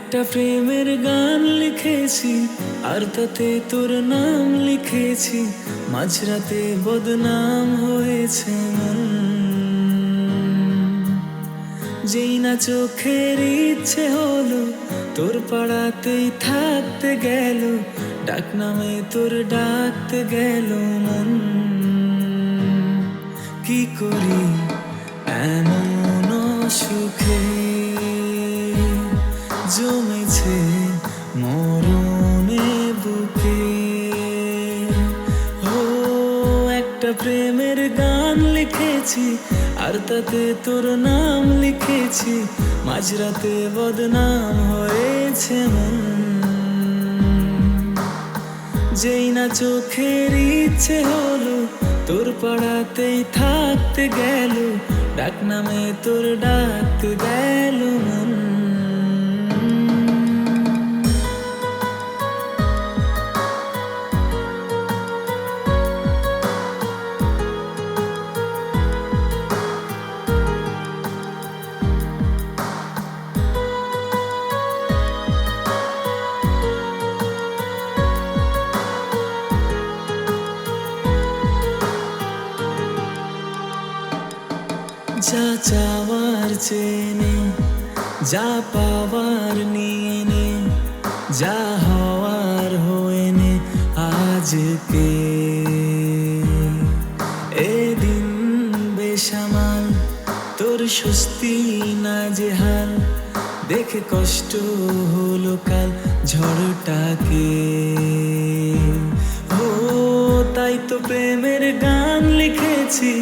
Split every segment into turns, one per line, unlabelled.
একটা প্রেমের গান লিখেছি আর তাতে তোর নাম লিখেছি, মাঝরাতে বদনাম হয়েছে মন। যেই না চোখের ইচ্ছে হলো তোর পাড়াতেই থাকতে গেল, ডাক নামে তোর ডাকতে গেল মন। কি করি এমন সুখে জমেছে মরণে বুকে। ও একটা প্রেমের গান লিখেছি আর তাতে তোর নাম লিখেছি, মাঝরাতে বদনাম হয়েছে মন। যেই না চোখের ইচ্ছে হলো তোর পাড়াতেই থাকতে গেল, ডাক নামে তোর ডাকতে গেল মন। যা চাওয়ার চেনে, যা পাওয়ার নিয়ে নে, যা হওয়ার হয়ে নে আজকে। এদিন বেসামাল তোর স্বস্তি না যে হাল, দেখে কষ্ট হলো কাল ঝড়টাকে। ও তাই তো প্রেমের গান লিখেছি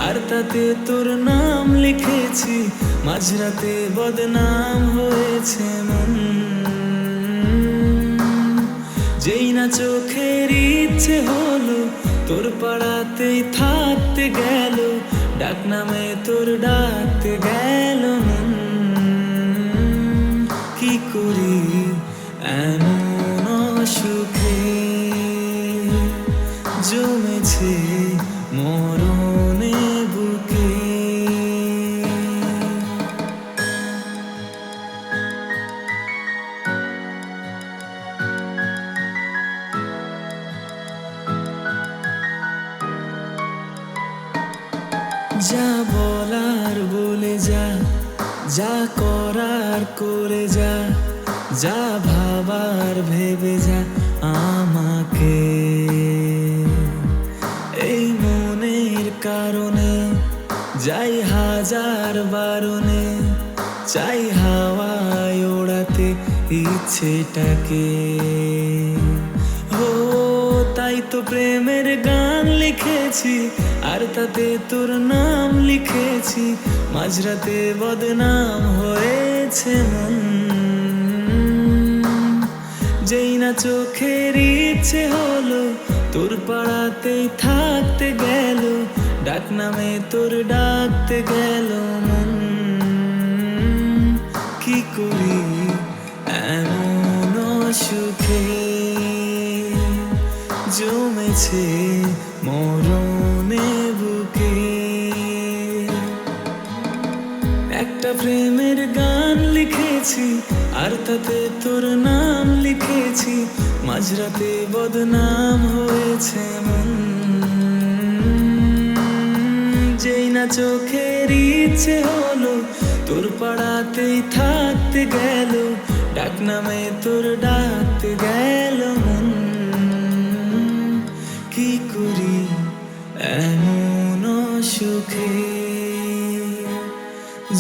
আর তাতে তোর নাম লিখেছি, মাঝরাতে বদনাম হয়েছে মন। যেই না চোখের ইচ্ছে হলো তোর পাড়াতেই থাকতে গেল, ডাক নামে তোর ডাকতে গেল মন। কি করি এমন সুখে জমেছে মরণে বুকে। যা বলার বলে যা, যা করার করে যা, যা ভাবার ভেবে যা আমাকে। এই মনের কারণে যাই হাজার বারণে, চাই হাওয়ায় ওড়াতে ইচ্ছেটাকে। ও তাই তো প্রেমের গান লিখেছি আর তাতে তোর নাম লিখেছি, মাঝরাতে বদনাম হয়েছে মন। যেই না চোখের ইচ্ছে হলো তোর পাড়াতেই থাকতে গেল, ডাক নামে তোর ডাকতে গেল মন। কি করি এমন সুখে জমেছে মরণে বুকে। একটা প্রেমের গান লিখেছি আর তাতে তোর নাম লিখেছি, মাঝরাতে বদনাম হয়েছে মন। যেই না চোখের ইচ্ছে হলো তোর পাড়াতেই থাকতে গেল, ডাক নামে তোর ডাকতে গেল মন। কি করি এমন সুখে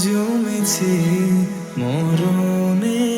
জমেছে মরণে